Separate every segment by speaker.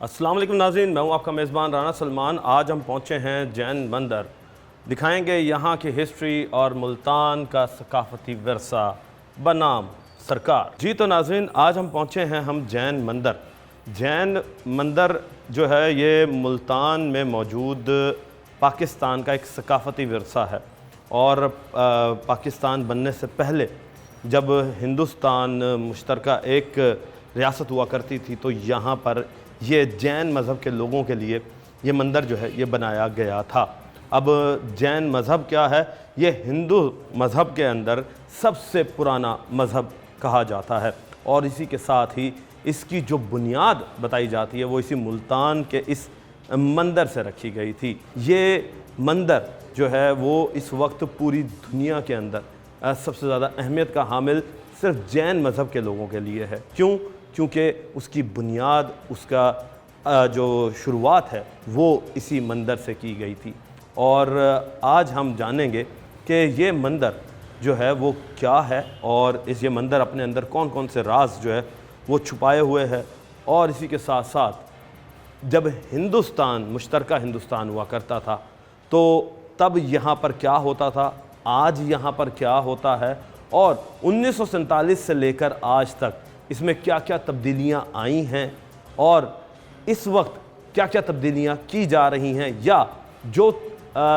Speaker 1: अस्सलाम वालेकुम नाज़रीन, मैं हूँ आपका मेज़बान राना सलमान। आज हम पहुँचे हैं जैन मंदिर। दिखाएंगे यहाँ की हिस्ट्री और मुल्तान का सकाफ़ती विरसा बनाम सरकार। जी तो नाज़रीन, आज हम पहुँचे हैं जैन मंदिर। जैन मंदिर जो है ये मुल्तान में मौजूद पाकिस्तान का एक सकाफ़ती विरसा है। और पाकिस्तान बनने से पहले जब हिंदुस्तान मुश्तरका एक रियासत हुआ करती थी तो यहाँ पर ये जैन मज़हब के लोगों के लिए ये मंदिर जो है ये बनाया गया था। अब जैन मज़हब क्या है? ये हिंदू मज़हब के अंदर सबसे पुराना मज़हब कहा जाता है और इसी के साथ ही इसकी जो बुनियाद बताई जाती है वो इसी मुल्तान के इस मंदिर से रखी गई थी। ये मंदिर जो है वो इस वक्त पूरी दुनिया के अंदर सबसे ज़्यादा अहमियत का हामिल सिर्फ जैन मज़हब के लोगों के लिए है। क्यों? क्योंकि उसकी बुनियाद, उसका जो शुरुआत है वो इसी मंदिर से की गई थी। और आज हम जानेंगे कि ये मंदिर जो है वो क्या है और ये मंदिर अपने अंदर कौन कौन से राज जो है वो छुपाए हुए है। और इसी के साथ साथ जब हिंदुस्तान मुश्तरका हिंदुस्तान हुआ करता था तो तब यहाँ पर क्या होता था, आज यहाँ पर क्या होता है और 1947 से लेकर आज तक इसमें क्या क्या तब्दीलियाँ आई हैं और इस वक्त क्या क्या तब्दीलियाँ की जा रही हैं, या जो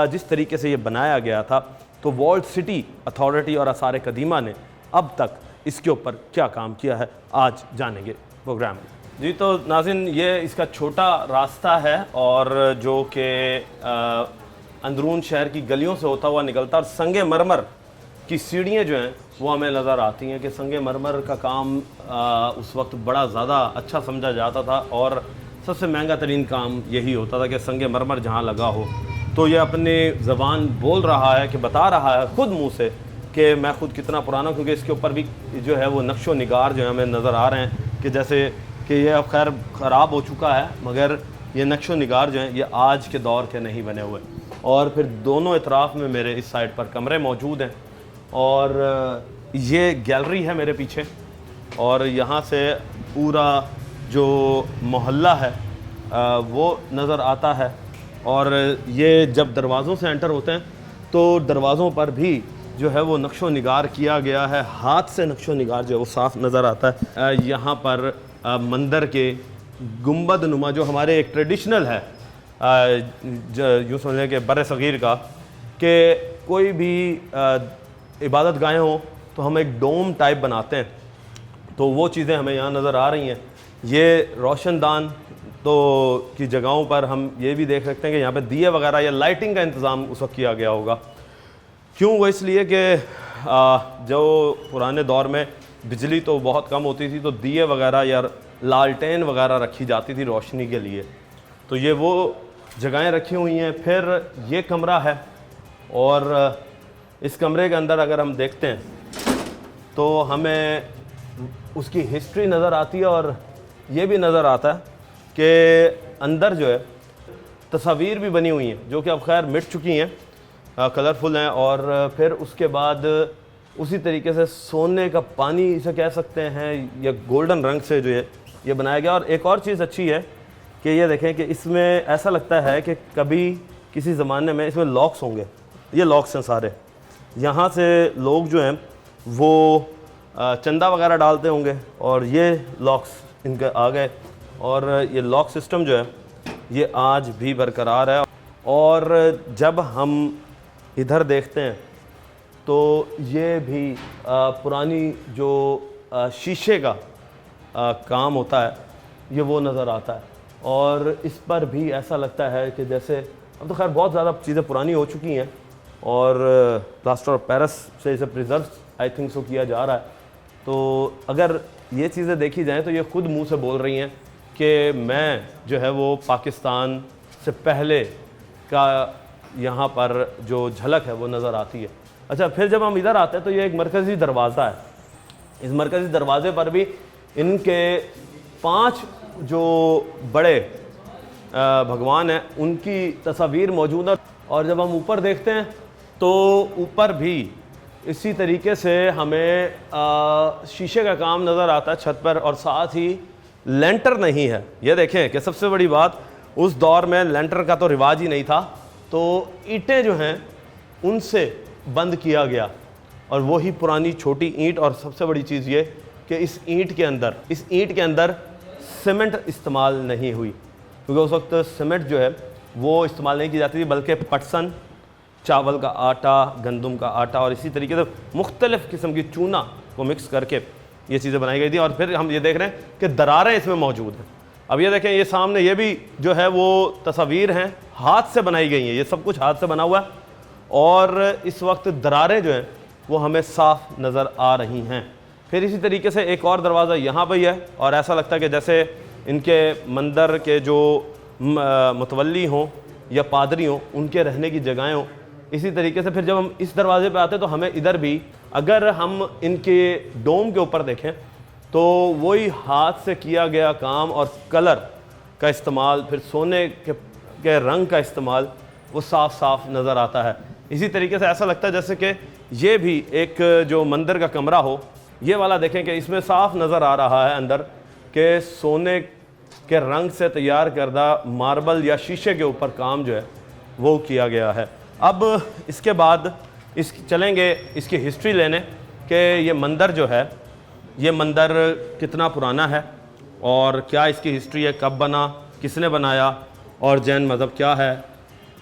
Speaker 1: जिस तरीके से ये बनाया गया था तो वॉल्ड सिटी अथॉरिटी और आसार कदीमा ने अब तक इसके ऊपर क्या काम किया है, आज जानेंगे प्रोग्राम में। जी तो नाज़रीन, ये इसका छोटा रास्ता है और जो कि अंदरून शहर की गलियों से होता हुआ निकलता और संगे मरमर की सीढ़ियाँ जो हैं वो हमें नज़र आती हैं कि संगे मरमर का काम उस वक्त बड़ा ज़्यादा अच्छा समझा जाता था और सबसे महंगा तरीन काम यही होता था कि संगे मरमर जहाँ लगा हो तो ये अपनी ज़बान बोल रहा है कि बता रहा है खुद मुँह से कि मैं खुद कितना पुराना, क्योंकि इसके ऊपर भी जो है वो नक्शो निगार जो है हमें नज़र आ रहे हैं कि जैसे कि ये अब खैर ख़राब हो चुका है मगर ये नक्शो निगार जो हैं ये आज के दौर के नहीं बने हुए। और फिर दोनों इतराफ़ में मेरे इस साइड पर कमरे मौजूद हैं और ये गैलरी है मेरे पीछे और यहाँ से पूरा जो मोहल्ला है वो नज़र आता है। और ये जब दरवाज़ों से एंटर होते हैं तो दरवाज़ों पर भी जो है वो नक्शो निगार किया गया है, हाथ से नक्शो निगार जो है वो साफ़ नज़र आता है। यहाँ पर मंदिर के गुंबद नुमा जो हमारे एक ट्रेडिशनल है यूँ समझें कि बर सग़ीर का, कि कोई भी इबादत गाहें हों तो हम एक डोम टाइप बनाते हैं, तो वो चीज़ें हमें यहाँ नज़र आ रही हैं। ये रोशनदान तो की जगहों पर हम ये भी देख सकते हैं कि यहाँ पे दिए वगैरह या लाइटिंग का इंतज़ाम उस वक्त किया गया होगा। क्यों? वो इसलिए कि जो पुराने दौर में बिजली तो बहुत कम होती थी तो दिए वगैरह या लालटेन वगैरह रखी जाती थी रोशनी के लिए, तो ये वो जगहें रखी हुई हैं। फिर ये कमरा है और इस कमरे के अंदर अगर हम देखते हैं तो हमें उसकी हिस्ट्री नज़र आती है और ये भी नज़र आता है कि अंदर जो है तस्वीर भी बनी हुई हैं जो कि अब खैर मिट चुकी हैं, कलरफुल हैं। और फिर उसके बाद उसी तरीके से सोने का पानी इसे कह सकते हैं या गोल्डन रंग से जो है ये बनाया गया। और एक और चीज़ अच्छी है कि ये देखें कि इसमें ऐसा लगता है कि कभी किसी ज़माने में इसमें लॉक्स होंगे, ये लॉक्स हैं सारे। यहाँ से लोग जो हैं वो चंदा वगैरह डालते होंगे और ये लॉक्स इनके आ गए और ये लॉक सिस्टम जो है ये आज भी बरकरार है। और जब हम इधर देखते हैं तो ये भी पुरानी जो शीशे का काम होता है ये वो नज़र आता है और इस पर भी ऐसा लगता है कि जैसे अब तो खैर बहुत ज़्यादा चीज़ें पुरानी हो चुकी हैं और प्लास्टर ऑफ पेरिस से इसे प्रिजर्व आई थिंक सो किया जा रहा है। तो अगर ये चीज़ें देखी जाएँ तो ये ख़ुद मुंह से बोल रही हैं कि मैं जो है वो पाकिस्तान से पहले का यहाँ पर जो झलक है वो नज़र आती है। अच्छा, फिर जब हम इधर आते हैं तो ये एक मरकज़ी दरवाज़ा है। इस मरकज़ी दरवाज़े पर भी इनके 5 जो बड़े भगवान हैं उनकी तस्वीर मौजूद है। और जब हम ऊपर देखते हैं तो ऊपर भी इसी तरीके से हमें शीशे का काम नज़र आता है छत पर और साथ ही लेंटर नहीं है। ये देखें कि सबसे बड़ी बात, उस दौर में लेंटर का तो रिवाज ही नहीं था, तो ईंटें जो हैं उनसे बंद किया गया, और वही पुरानी छोटी ईंट। और सबसे बड़ी चीज़ ये कि इस ईंट के अंदर सीमेंट इस्तेमाल नहीं हुई, क्योंकि उस वक्त सीमेंट जो है वो इस्तेमाल नहीं की जाती थी, बल्कि पटसन, चावल का आटा, गंदम का आटा और इसी तरीके से मुख्तलिफ़ किस्म की चूना को मिक्स करके ये चीज़ें बनाई गई थी। और फिर हम ये देख रहे हैं कि दरारें इसमें मौजूद हैं। अब ये देखें, ये सामने ये भी जो है वो तस्वीर हैं, हाथ से बनाई गई हैं, ये सब कुछ हाथ से बना हुआ है, और इस वक्त दरारें जो हैं वो हमें साफ नज़र आ रही हैं। फिर इसी तरीके से एक और दरवाज़ा यहाँ पर ही है, और ऐसा लगता है कि जैसे इनके मंदिर के जो मुतवल्ली हों या पादरी हों, उनके रहने की जगहें हों। इसी तरीके से फिर जब हम इस दरवाजे पे आते हैं तो हमें इधर भी, अगर हम इनके डोम के ऊपर देखें तो वही हाथ से किया गया काम और कलर का इस्तेमाल, फिर सोने के रंग का इस्तेमाल, वो साफ साफ नज़र आता है। इसी तरीके से ऐसा लगता है जैसे कि ये भी एक जो मंदिर का कमरा हो, ये वाला देखें कि इसमें साफ नज़र आ रहा है अंदर के सोने के रंग से तैयार करदा मार्बल या शीशे के ऊपर काम जो है वो किया गया है। अब इसके बाद चलेंगे इसकी हिस्ट्री लेने कि ये मंदिर जो है, ये मंदिर कितना पुराना है और क्या इसकी हिस्ट्री है, कब बना, किसने बनाया, और जैन मज़हब क्या है,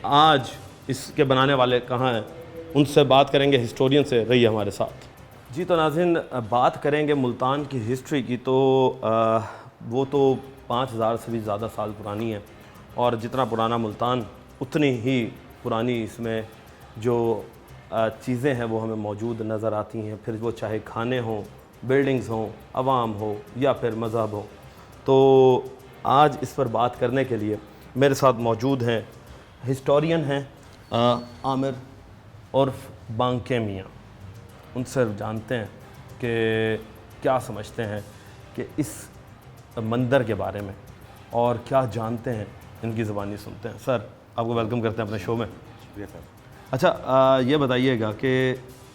Speaker 1: आज इसके बनाने वाले कहाँ हैं, उनसे बात करेंगे, हिस्टोरियन से। रहिए हमारे साथ। जी, तो नाज़रीन, बात करेंगे मुल्तान की हिस्ट्री की, तो वो तो 5000 से भी ज़्यादा साल पुरानी है, और जितना पुराना मुल्तान उतनी ही पुरानी इसमें जो चीज़ें हैं वो हमें मौजूद नज़र आती हैं, फिर वो चाहे खाने हों, बिल्डिंग्स हों, अवाम हो या फिर मज़हब हो। तो आज इस पर बात करने के लिए मेरे साथ मौजूद हैं, हिस्टोरियन हैं आमिर उर्फ बांके मियाँ। उनसे जानते हैं कि क्या समझते हैं कि इस मंदिर के बारे में, और क्या जानते हैं, इनकी ज़बानी सुनते हैं। सर, आपको वेलकम करते हैं अपने शो में।
Speaker 2: शुक्रिया सर।
Speaker 1: अच्छा, ये बताइएगा कि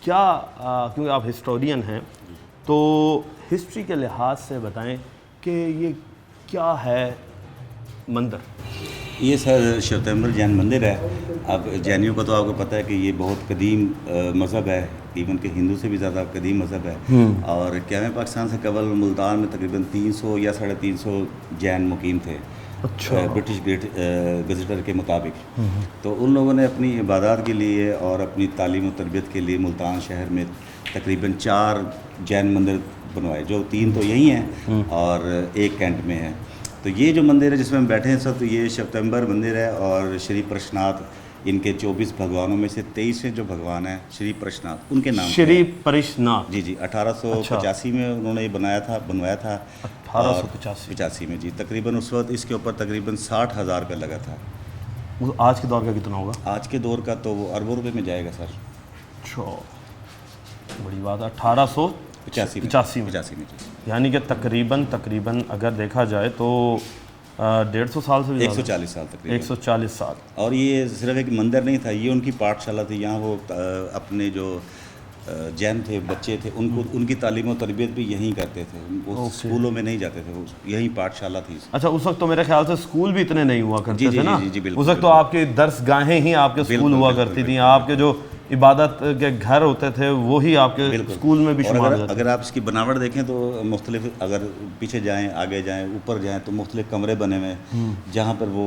Speaker 1: क्या, क्योंकि आप हिस्टोरियन हैं, तो हिस्ट्री के लिहाज से बताएं कि ये क्या है मंदिर।
Speaker 2: ये सर शिवतंबर जैन मंदिर है। अब जैनियों को तो आपको पता है कि ये बहुत कदीम मज़हब है, इवन के हिंदू से भी ज़्यादा कदीम मज़हब है। और क़याम पाकिस्तान से कबल मुल्तान में तकरीबन 300 या 350 जैन मुकीम थे।
Speaker 1: अच्छा।
Speaker 2: ब्रिटिश गज़ेटर के मुताबिक। तो उन लोगों ने अपनी इबादत के लिए और अपनी तालीम और तरबियत के लिए मुल्तान शहर में तकरीबन 4 जैन मंदिर बनवाए, जो 3 तो यहीं हैं और एक कैंट में है। तो ये जो मंदिर है जिसमें हम बैठे हैं सर, तो ये शिवतंबर मंदिर है, और श्री प्रशनाथ इनके 24 भगवानों में से 23 जो भगवान हैं श्री प्रशनाथ, उनके नाम
Speaker 1: श्री प्रशनाथ।
Speaker 2: जी 1885 में उन्होंने ये बनवाया था 1885 में जी। तकरीबन उस वक्त इसके ऊपर तकरीबन 60,000 रुपये लगा था।
Speaker 1: आज के दौर का कितना होगा?
Speaker 2: आज के दौर का तो वो अरबों रुपये में जाएगा सर।
Speaker 1: अच्छा, बड़ी बात है। 1885 में
Speaker 2: जी।
Speaker 1: यानी कि तकरीबन अगर देखा जाए तो 150 साल से भी
Speaker 2: 140 साल तकरीबन।
Speaker 1: 140 साल।
Speaker 2: और ये सिर्फ एक मंदिर नहीं था, ये उनकी पाठशाला थी। यहाँ वो अपने जो जैन थे, बच्चे थे, उनको उनकी तालीम और तरबियत भी यहीं करते थे। वो स्कूलों में नहीं जाते थे, वो यहीं पाठशाला थी।
Speaker 1: अच्छा, उस वक्त तो मेरे ख्याल से स्कूल भी इतने नहीं हुआ करते थे ना।
Speaker 2: जी, बिल्कुल।
Speaker 1: उस वक्त तो आपके दर्सगाहें ही आपके स्कूल हुआ करती थी। आपके जो इबादत के घर होते थे वो ही आपके स्कूल में भी शुमार होते थे।
Speaker 2: अगर आप इसकी बनावट देखें तो मुख्तलिफ, अगर पीछे जाएँ, आगे जाएँ, ऊपर जाएँ, तो मुख्तलिफ कमरे बने हुए हैं जहाँ पर वो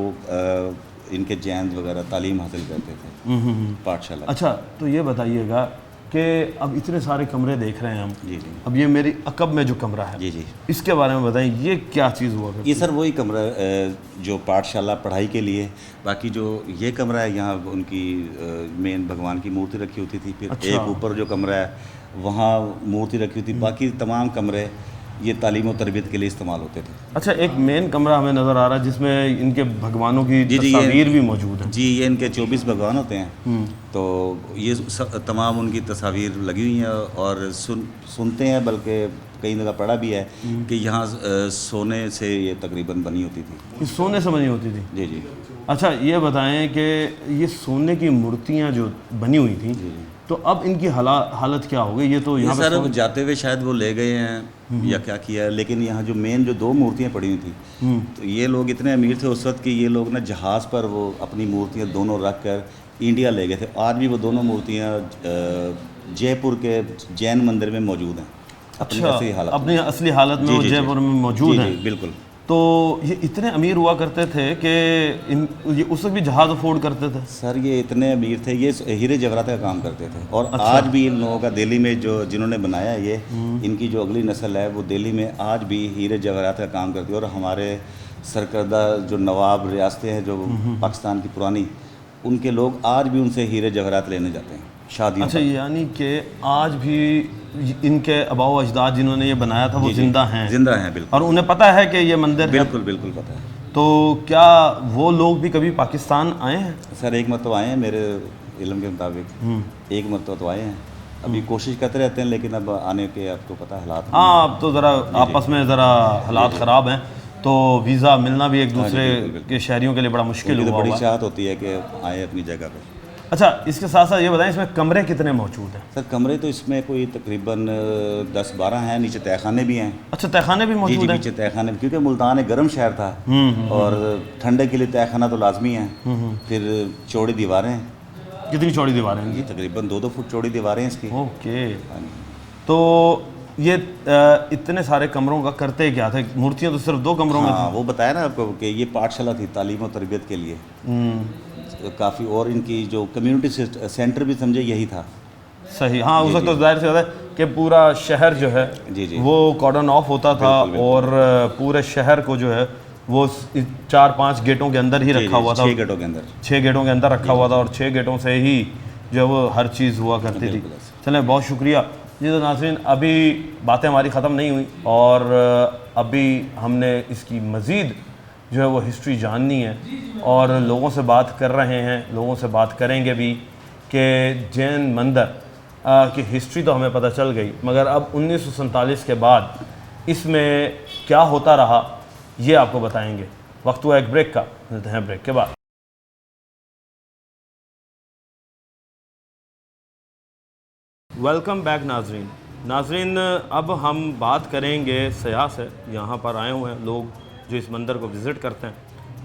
Speaker 2: इनके जैन वगैरह तालीम हासिल करते थे, पाठशाला।
Speaker 1: अच्छा, तो ये बताइएगा कि अब इतने सारे कमरे देख रहे हैं हम।
Speaker 2: जी।
Speaker 1: अब ये मेरी अकब में जो कमरा है,
Speaker 2: जी,
Speaker 1: इसके बारे में बताएं, ये क्या चीज़ हुआ?
Speaker 2: ये सर वही कमरा जो पाठशाला पढ़ाई के लिए। बाकी जो ये कमरा है, यहाँ उनकी मेन भगवान की मूर्ति रखी होती थी। फिर एक ऊपर जो कमरा है वहाँ मूर्ति रखी होती। बाकी तमाम कमरे ये तालीम और तरबियत के लिए इस्तेमाल होते थे।
Speaker 1: अच्छा, एक मेन कमरा हमें नज़र आ रहा है जिसमें इनके भगवानों की तस्वीर भी मौजूद है।
Speaker 2: जी, ये इनके 24 भगवान होते हैं। तो ये तमाम उनकी तस्वीर लगी हुई हैं, और सुनते हैं, बल्कि कई जगह पढ़ा भी है कि यहाँ सोने से ये तकरीबन बनी होती थी।
Speaker 1: ये सोने से बनी होती थी?
Speaker 2: जी।
Speaker 1: अच्छा, ये बताएं कि ये सोने की मूर्तियाँ जो बनी हुई थी, तो अब इनकी हालत क्या हो गई? ये तो यहाँ
Speaker 2: सर
Speaker 1: पे
Speaker 2: जाते हुए शायद वो ले गए हैं या क्या किया है, लेकिन यहाँ जो मेन जो 2 मूर्तियाँ पड़ी हुई थी, तो ये लोग इतने अमीर थे उस वक्त कि ये लोग ना जहाज़ पर वो अपनी मूर्तियाँ दोनों रख कर इंडिया ले गए थे। आज भी वो दोनों मूर्तियाँ जयपुर के जैन मंदिर में मौजूद हैं।
Speaker 1: अच्छा, अपनी असली हालत में वो जयपुर में मौजूद हैं।
Speaker 2: बिल्कुल।
Speaker 1: तो ये इतने अमीर हुआ करते थे कि ये उस वक्त भी जहाज़ अफोर्ड करते थे?
Speaker 2: सर ये इतने अमीर थे, ये हीरे जवाहरात का काम करते थे। और आज भी इन लोगों का दिल्ली में जो जिन्होंने बनाया ये इनकी जो अगली नस्ल है वो दिल्ली में आज भी हीरे जवाहरात का काम करती है। और हमारे सरकर्दा जो नवाब रियासतें हैं जो पाकिस्तान की पुरानी, उनके लोग आज भी उनसे हीरे जवाहरात लेने जाते हैं शादियों।
Speaker 1: अच्छा, यानी कि आज भी इनके आबाओ अजदाद जिन्होंने ये बनाया था वो जिंदा हैं?
Speaker 2: जिंदा हैं, बिल्कुल।
Speaker 1: और उन्हें पता है कि ये मंदिर
Speaker 2: बिल्कुल बिल्कुल पता है।
Speaker 1: तो क्या वो लोग भी कभी पाकिस्तान आए हैं?
Speaker 2: सर एक मरतबा आए हैं मेरे इल्म के मुताबिक, एक मरतबा तो आए हैं। अभी कोशिश करते रहते हैं, लेकिन अब आने के आपको पता है हालात।
Speaker 1: हाँ, अब तो ज़रा आपस में ज़रा हालात ख़राब हैं, तो वीज़ा मिलना भी एक दूसरे के शहरियों के लिए बड़ा मुश्किल हुआ।
Speaker 2: बड़ी चाहत होती है कि आए अपनी जगह पर।
Speaker 1: अच्छा, इसके साथ साथ ये बताएं इसमें कमरे कितने मौजूद हैं?
Speaker 2: सर कमरे तो इसमें कोई तकरीबन 10-12 हैं। नीचे तहखाने भी हैं।
Speaker 1: अच्छा, तहखाने भी मौजूद हैं?
Speaker 2: नीचे तहखाने, क्योंकि मुल्तान एक गर्म शहर था और ठंडे के लिए तहखाना तो लाजमी है। फिर चौड़ी दीवारें हैं।
Speaker 1: कितनी चौड़ी दीवारें हैं?
Speaker 2: तकरीबन 2-2 फुट चौड़ी दीवारें हैं इसकी।
Speaker 1: ओके। तो ये इतने सारे कमरों का करते क्या थे? मूर्तियाँ तो सिर्फ 2 कमरों में थी।
Speaker 2: वो बताया ना आपको कि ये पाठशाला थी तालीम और तरबियत के लिए काफ़ी। और इनकी जो कम्युनिटी सेंटर भी समझे यही था।
Speaker 1: सही। हाँ, उस वक्त तो जाहिर सी बात है कि पूरा शहर जो है वो कॉर्डन ऑफ होता था। और पूरे शहर को जो है वो 4-5 गेटों के अंदर ही रखा हुआ था।
Speaker 2: 6 गेटों के अंदर,
Speaker 1: 6 गेटों के अंदर रखा हुआ था और 6 गेटों से ही जो है वो हर चीज़ हुआ करती थी। चलें, बहुत शुक्रिया जी। तो नाज़रीन, अभी बातें हमारी ख़त्म नहीं हुई और अभी हमने इसकी मज़ीद जो है वो हिस्ट्री जाननी है और लोगों से बात कर रहे हैं, लोगों से बात करेंगे भी कि जैन मंदिर की हिस्ट्री तो हमें पता चल गई, मगर अब 1947 के बाद इसमें क्या होता रहा ये आपको बताएंगे। वक्त हुआ एक ब्रेक का, मिलते हैं ब्रेक के बाद। वेलकम बैक नाजरीन, अब हम बात करेंगे सयाह से। यहाँ पर आए हुए हैं लोग जो इस मंदिर को विज़िट करते हैं,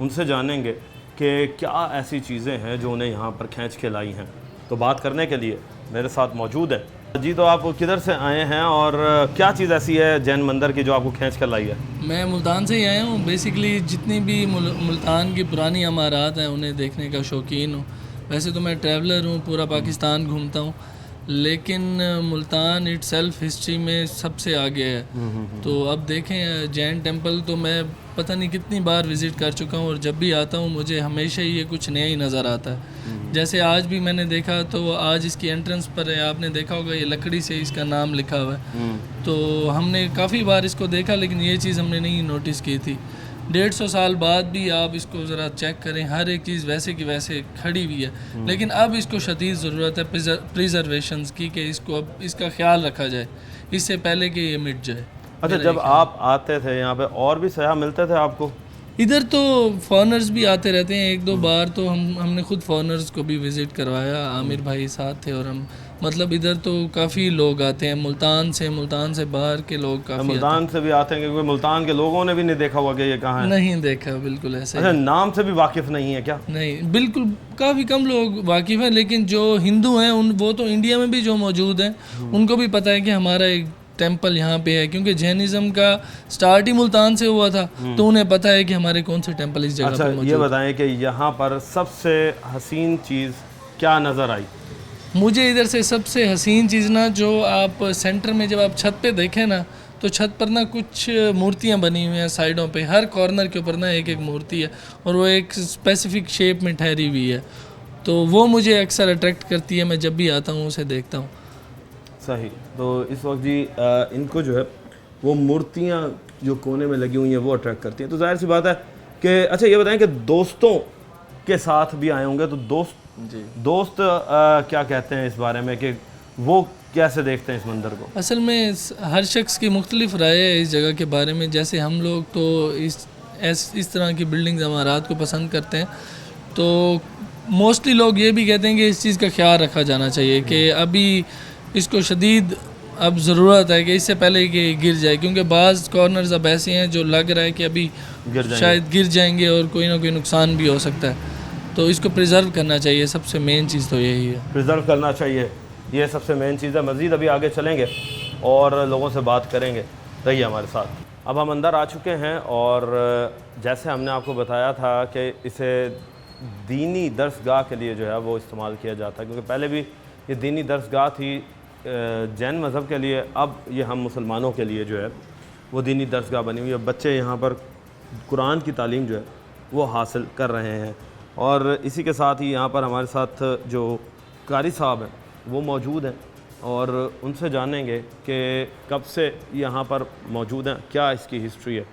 Speaker 1: उनसे जानेंगे कि क्या ऐसी चीज़ें हैं जो उन्हें यहाँ पर खींच के लाई हैं। तो बात करने के लिए मेरे साथ मौजूद है जी। तो आप किधर से आए हैं और क्या चीज़ ऐसी है जैन मंदिर की जो आपको खींच कर लाई है?
Speaker 3: मैं मुल्तान से ही आया हूँ। बेसिकली जितनी भी मुल्तान की पुरानी इमारत हैं उन्हें देखने का शौकीन हूँ। वैसे तो मैं ट्रैवलर हूँ, पूरा पाकिस्तान घूमता हूँ, लेकिन मुल्तान इटसेल्फ हिस्ट्री में सबसे आगे है। तो अब देखें, जैन टेंपल तो मैं पता नहीं कितनी बार विज़िट कर चुका हूँ और जब भी आता हूँ मुझे हमेशा ही ये कुछ नया ही नज़र आता है। जैसे आज भी मैंने देखा, तो आज इसकी एंट्रेंस पर है, आपने देखा होगा ये लकड़ी से इसका नाम लिखा हुआ है। तो हमने काफ़ी बार इसको देखा, लेकिन ये चीज़ हमने नहीं नोटिस की थी। 150 साल बाद भी आप इसको ज़रा चेक करें, हर एक चीज़ वैसे की वैसे खड़ी हुई है। लेकिन अब इसको शदीद ज़रूरत है प्रिजर्वेशंस की, कि इसको अब इसका ख्याल रखा जाए इससे पहले कि ये मिट जाए।
Speaker 1: अच्छा, जब आप आते थे यहाँ पे और भी सयाह मिलते थे आपको?
Speaker 3: इधर तो फॉरनर्स भी आते रहते हैं। 1-2 बार तो हमने खुद फॉरनर्स को भी विज़िट करवाया। आमिर भाई साथ थे और हम, मतलब इधर तो काफ़ी लोग आते हैं मुल्तान से बाहर के लोग काफ़ी
Speaker 1: मुल्तान से भी आते हैं, क्योंकि मुल्तान के लोगों ने भी नहीं देखा हुआ कि ये कहाँ है।
Speaker 3: नहीं देखा, बिल्कुल ऐसे।
Speaker 1: अच्छा, नाम से भी वाकिफ़ नहीं है क्या?
Speaker 3: नहीं, बिल्कुल काफ़ी कम लोग वाकिफ़ हैं, लेकिन जो हिंदू हैं वो तो इंडिया में भी जो मौजूद हैं उनको भी पता है कि हमारा एक टेंपल यहाँ पे है, क्योंकि जैनिज़्म का स्टार्ट ही मुल्तान से हुआ था। तो उन्हें पता है कि हमारे कौन से टेंपल इस जगह
Speaker 1: अच्छा,
Speaker 3: पर मौजूद।
Speaker 1: ये बताएं कि यहाँ पर सबसे हसीन चीज़ क्या नज़र आई?
Speaker 3: मुझे इधर से सबसे हसीन चीज़ ना, जो आप सेंटर में जब आप छत पे देखें ना, तो छत पर ना कुछ मूर्तियाँ बनी हुई हैं साइडों पे, हर कॉर्नर के ऊपर ना एक एक मूर्ति है और वो एक स्पेसिफिक शेप में ठहरी हुई है। तो वो मुझे अक्सर अट्रैक्ट करती है, मैं जब भी आता हूँ उसे देखता हूँ।
Speaker 1: सही। तो इस वक्त जी इनको जो है वो मूर्तियाँ जो कोने में लगी हुई हैं वो अट्रैक्ट करती हैं। तो जाहिर सी बात है कि अच्छा, ये बताएं कि दोस्तों के साथ भी आए होंगे, तो दोस्त क्या कहते हैं इस बारे में कि वो कैसे देखते हैं इस मंदिर को?
Speaker 3: असल में हर शख्स की मुख्तलिफ राय है इस जगह के बारे में। जैसे हम लोग तो इस तरह की बिल्डिंग्स इमारत को पसंद करते हैं, तो मोस्टली लोग ये भी कहते हैं कि इस चीज़ का ख्याल रखा जाना चाहिए कि अभी इसको शदीद अब ज़रूरत है कि इससे पहले कि गिर जाए, क्योंकि बाज़ कॉर्नर्स अब ऐसे हैं जो लग रहा है कि अभी शायद गिर जाएंगे और कोई ना कोई नुकसान भी हो सकता है। तो इसको प्रिजर्व करना चाहिए, सबसे मेन चीज़ तो यही है।
Speaker 1: प्रिजर्व करना चाहिए, ये सबसे मेन चीज़ है। मज़ीद अभी आगे चलेंगे और लोगों से बात करेंगे, रहिए हमारे साथ। अब हम अंदर आ चुके हैं और जैसे हमने आपको बताया था कि इसे दीनी दरसगाह के लिए जो है वो इस्तेमाल किया जाता है, क्योंकि पहले भी ये दीनी दरसगाह थी जैन मज़हब के लिए, अब ये हम मुसलमानों के लिए जो है वो दीनी दरसगाह बनी हुई है। बच्चे यहाँ पर कुरान की तालीम जो है वो हासिल कर रहे हैं। और इसी के साथ ही यहाँ पर हमारे साथ जो कारी साहब हैं वो मौजूद हैं और उनसे जानेंगे कि कब से यहाँ पर मौजूद हैं, क्या इसकी हिस्ट्री है।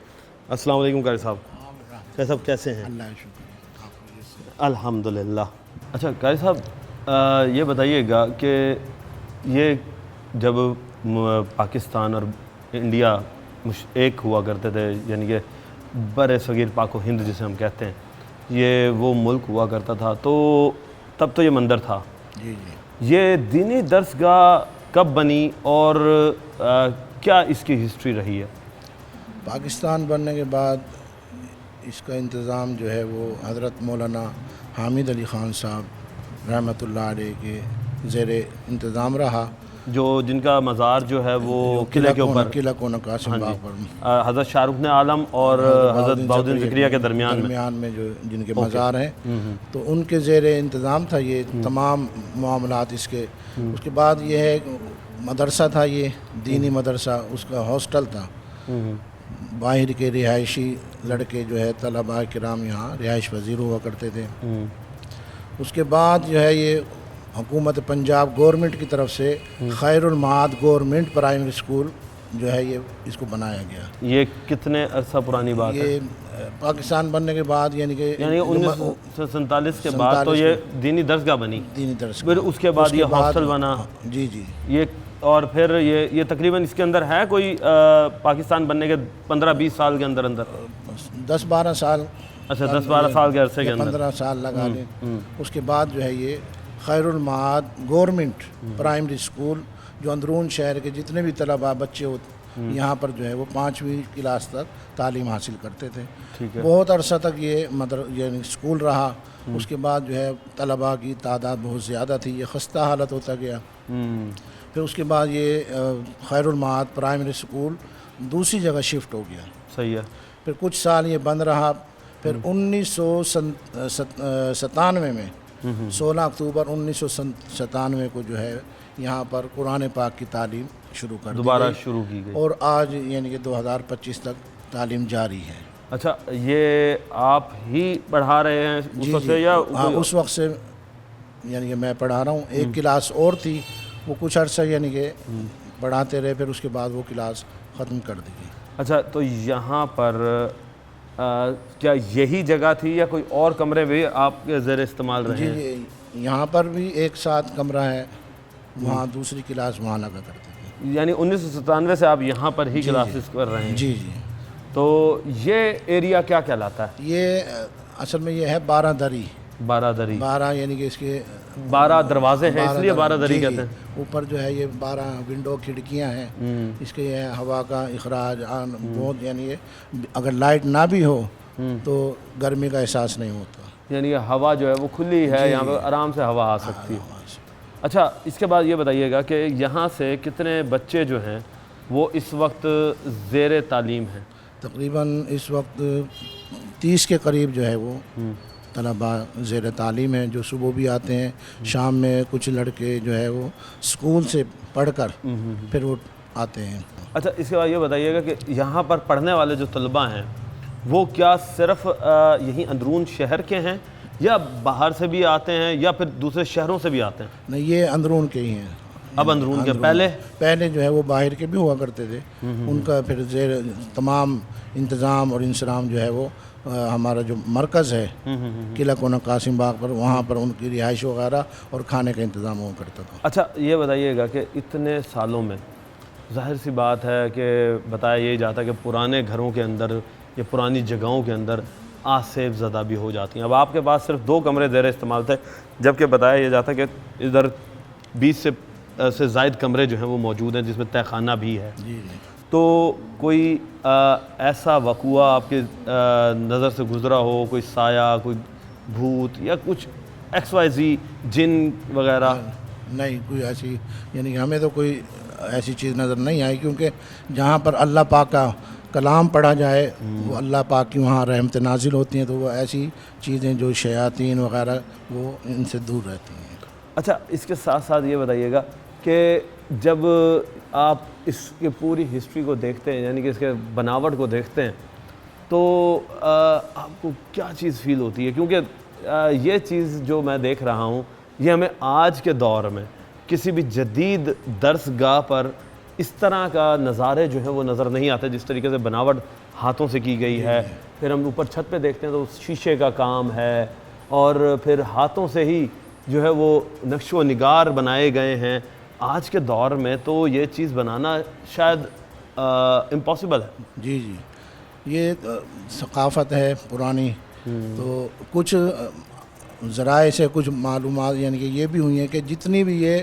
Speaker 1: अस्सलाम वालेकुम कारी साहब, कैसे हैं? अल्हम्दुलिल्लाह। अच्छा कारी साहब, ये बताइएगा कि ये जब पाकिस्तान और इंडिया एक हुआ करते थे, यानी कि बर सगीर पाक व हिंद जिसे हम कहते हैं, ये वो मुल्क हुआ करता था, तो तब तो ये मंदिर था।
Speaker 4: जी जी।
Speaker 1: ये दीनी दरसगाह कब बनी और क्या इसकी हिस्ट्री रही है?
Speaker 4: पाकिस्तान बनने के बाद इसका इंतज़ाम जो है वो हज़रत मौलाना हामिद अली ख़ान साहब रहमतुल्लाह अलैह के ज़ेर इंतज़ाम रहा,
Speaker 1: जो जिनका मज़ार जो है वो किले के ऊपर,
Speaker 4: किला कोना कासिम बाग पर
Speaker 1: हज़रत शाहरुख आलम और हज़रत बाउद्दीन ज़िक्रिया के दरमियान में
Speaker 4: जो जिनके मज़ार हैं, तो उनके ज़ेर इंतज़ाम था ये तमाम मामलात इसके। उसके बाद ये है मदरसा था, ये दीनी मदरसा, उसका हॉस्टल था। बाहर के रिहायशी लड़के जो है तलबा किराम यहाँ रिहाइश पज़ीर हुआ करते थे। उसके बाद जो है ये हुकूमत पंजाब गवर्नमेंट की तरफ से खैरुल माद गवर्नमेंट प्राइमरी स्कूल जो है ये इसको बनाया गया।
Speaker 1: ये कितने अरसा पुरानी बात है?
Speaker 4: ये पाकिस्तान बनने के बाद यानी कि
Speaker 1: 1947 के बाद तो ये दीनी दरसगाह बनी।
Speaker 4: दीनी दरसगाह,
Speaker 1: फिर उसके बाद ये हॉस्टल बना।
Speaker 4: जी जी।
Speaker 1: ये और फिर ये तकरीबन इसके अंदर है कोई पाकिस्तान बनने के 15-20 साल के अंदर
Speaker 4: 10-12 साल।
Speaker 1: अच्छा, 10-12 साल के अरसे के अंदर
Speaker 4: 15 साल लगा लें। उसके बाद जो है ये खैरुल माद गवर्नमेंट प्राइमरी स्कूल, जो अंदरून शहर के जितने भी तलबा बच्चे होते यहाँ पर जो है वो 5वीं क्लास तक तालीम हासिल करते थे। बहुत अरसा तक ये स्कूल रहा। उसके बाद जो है तलबा की तादाद बहुत ज़्यादा थी, ये खस्ता हालत होता गया। फिर उसके बाद ये खैरुल माद प्राइमरी स्कूल दूसरी जगह शिफ्ट हो गया।
Speaker 1: सही है।
Speaker 4: फिर कुछ साल ये बंद रहा। फिर 1997 में 16 अक्टूबर 1997 को जो है यहाँ पर कुरान पाक की तालीम शुरू कर
Speaker 1: दोबारा शुरू की गई
Speaker 4: और आज यानी कि 2025 तक तालीम जारी है।
Speaker 1: अच्छा, ये आप ही पढ़ा रहे हैं उस वक्त से या?
Speaker 4: हाँ, उस वक्त से यानी कि मैं पढ़ा रहा हूँ। एक क्लास और थी, वो कुछ अर्सा यानी कि पढ़ाते रहे, फिर उसके बाद वो क्लास ख़त्म कर दी गई।
Speaker 1: अच्छा, तो यहाँ पर क्या यही जगह थी या कोई और कमरे भी आपके ज़ेर इस्तेमाल रहे हैं?
Speaker 4: जी, यहाँ पर भी एक साथ कमरा है, वहाँ दूसरी क्लास वहाँ लगा करते थे।
Speaker 1: यानी 1997 से आप यहाँ पर ही क्लासेस कर रहे हैं?
Speaker 4: जी जी।
Speaker 1: तो ये एरिया क्या कहलाता है?
Speaker 4: ये असल में ये है 12 दरी।
Speaker 1: 12 दरी,
Speaker 4: 12 यानी कि इसके
Speaker 1: 12 दरवाजे हैं इसलिए 12 दरी कहते हैं।
Speaker 4: ऊपर जो है ये 12 विंडो खिड़कियां हैं, इसके ये हवा का इखराज बहुत, यानी ये अगर लाइट ना भी हो तो गर्मी का एहसास नहीं होता।
Speaker 1: यानी हवा जो है वो खुली है, यहाँ पर आराम से हवा आ सकती है। अच्छा, इसके बाद ये बताइएगा कि यहाँ से कितने बच्चे जो हैं वो इस वक्त ज़ेर तालीम हैं?
Speaker 4: तकरीबन इस वक्त 30 के करीब जो है वो तलबा ज़ेर तालीम है, जो सुबह भी आते हैं, शाम में कुछ लड़के जो है वो स्कूल से पढ़कर फिर वो आते हैं।
Speaker 1: अच्छा, इसके बाद ये बताइएगा कि यहाँ पर पढ़ने वाले जो तलबा हैं वो क्या सिर्फ़ यहीं अंदरून शहर के हैं या बाहर से भी आते हैं या फिर दूसरे शहरों से भी आते हैं?
Speaker 4: नहीं, ये अंदरून के ही हैं।
Speaker 1: अब अंदरून के पहले
Speaker 4: जो है वो बाहर के भी हुआ करते थे। उनका फिर ज़ेर तमाम इंतज़ाम और इंसराम जो है वो हमारा जो मरकज़ है किला कोना कासिम बाग पर, वहाँ पर उनकी रिहाइश वगैरह और खाने का इंतज़ाम हुआ करता था।
Speaker 1: अच्छा, ये बताइएगा कि इतने सालों में ज़ाहिर सी बात है कि बताया यही जाता है कि पुराने घरों के अंदर या पुरानी जगहों के अंदर आसेब ज़दा भी हो जाती हैं। अब आपके पास सिर्फ 2 कमरे ज़ेर इस्तेमाल थे, जबकि बताया यह जाता है कि इधर 20 से ज़ायद कमरे जो हैं वो मौजूद हैं, जिसमें तहखाना भी है। तो कोई ऐसा वक़ुआ आपके नज़र से गुज़रा हो, कोई साया, कोई भूत या कुछ XYZ जिन वगैरह?
Speaker 4: नहीं, कोई ऐसी, यानी कि हमें तो कोई ऐसी चीज़ नज़र नहीं आई, क्योंकि जहाँ पर अल्लाह पाक का कलाम पढ़ा जाए वो अल्लाह पाक की वहाँ रहमत नाजिल होती हैं, तो वो ऐसी चीज़ें जो शयातीन वगैरह वो इनसे दूर रहती हैं।
Speaker 1: अच्छा, इसके साथ साथ ये बताइएगा कि जब आप इसके पूरी हिस्ट्री को देखते हैं, यानी कि इसके बनावट को देखते हैं, तो आपको क्या चीज़ फ़ील होती है? क्योंकि ये चीज़ जो मैं देख रहा हूँ, ये हमें आज के दौर में किसी भी जदीद दरसगाह पर इस तरह का नज़ारे जो हैं वो नज़र नहीं आते, जिस तरीके से बनावट हाथों से की गई है। फिर हम ऊपर छत पे देखते हैं तो शीशे का काम है, और फिर हाथों से ही जो है वो नक्श व निगार बनाए गए हैं। आज के दौर में तो ये चीज़ बनाना शायद इम्पॉसिबल है।
Speaker 4: जी जी, ये सकाफ़त है पुरानी, तो कुछ ज़राए से कुछ मालूमात यानी कि ये भी हुई हैं कि जितनी भी ये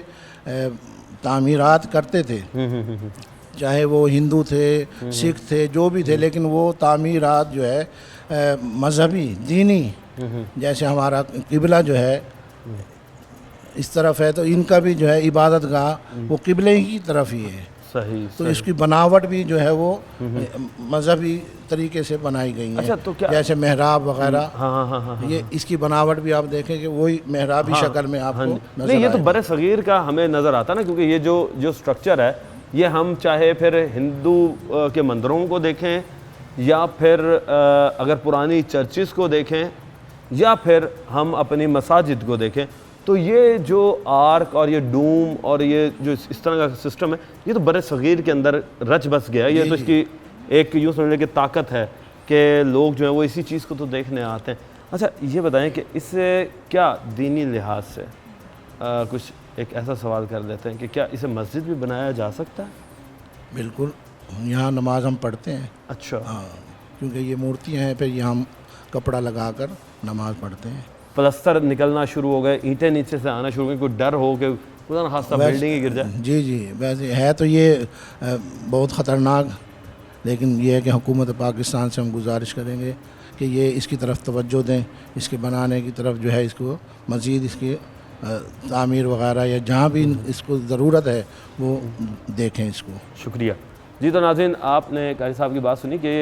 Speaker 4: तामीरात करते थे, चाहे वो हिंदू थे, सिख थे, जो भी थे, लेकिन वो तामीरात जो है मजहबी दीनी, जैसे हमारा किबला जो है इस तरफ है, तो इनका भी जो है इबादत गाह वो किबले की तरफ ही है।
Speaker 1: सही,
Speaker 4: तो
Speaker 1: सही।
Speaker 4: इसकी बनावट भी जो है वो मजहबी तरीके से बनाई गई है।
Speaker 1: अच्छा, तो क्या
Speaker 4: जैसे मेहराब वगैरह,
Speaker 1: हाँ,
Speaker 4: ये इसकी बनावट भी आप देखें कि वही मेहराबी शक्ल में आपको नजर
Speaker 1: नहीं, ये तो
Speaker 4: आएगा।
Speaker 1: बड़े सगीर का हमें नज़र आता ना, क्योंकि ये जो स्ट्रक्चर है, ये हम चाहे फिर हिंदू के मंदिरों को देखें, या फिर अगर पुरानी चर्चिस को देखें, या फिर हम अपनी मसाजिद को देखें, तो ये जो आर्क और ये डूम और ये जो इस तरह का सिस्टम है, ये तो बड़े सगीर के अंदर रच बस गया। ये तो इसकी एक यूँ समझने की ताकत है कि लोग जो है वो इसी चीज़ को तो देखने आते हैं। अच्छा, ये बताएं कि इससे क्या दीनी लिहाज से कुछ एक ऐसा सवाल कर लेते हैं कि क्या इसे मस्जिद भी बनाया जा सकता है?
Speaker 4: बिल्कुल, यहाँ नमाज हम पढ़ते हैं।
Speaker 1: अच्छा,
Speaker 4: हाँ, क्योंकि ये मूर्तियाँ हैं, फिर यहाँ हम कपड़ा लगाकर नमाज पढ़ते हैं।
Speaker 1: प्लस्तर निकलना शुरू हो गए, ईंटें नीचे से आना शुरू हो गई, कोई डर हो कि खुदा न खास्ता बिल्डिंग ही गिर जाए?
Speaker 4: जी जी, वैसे है तो ये बहुत ख़तरनाक, लेकिन ये है कि हुकूमत पाकिस्तान से हम गुजारिश करेंगे कि ये इसकी तरफ तवज्जो दें, इसके बनाने की तरफ जो है इसको मज़ीद इसकी तामीर वगैरह या जहाँ भी इसको ज़रूरत है वो देखें इसको।
Speaker 1: शुक्रिया जी। तो नाज़रीन, आपने कारी साहब की बात सुनी कि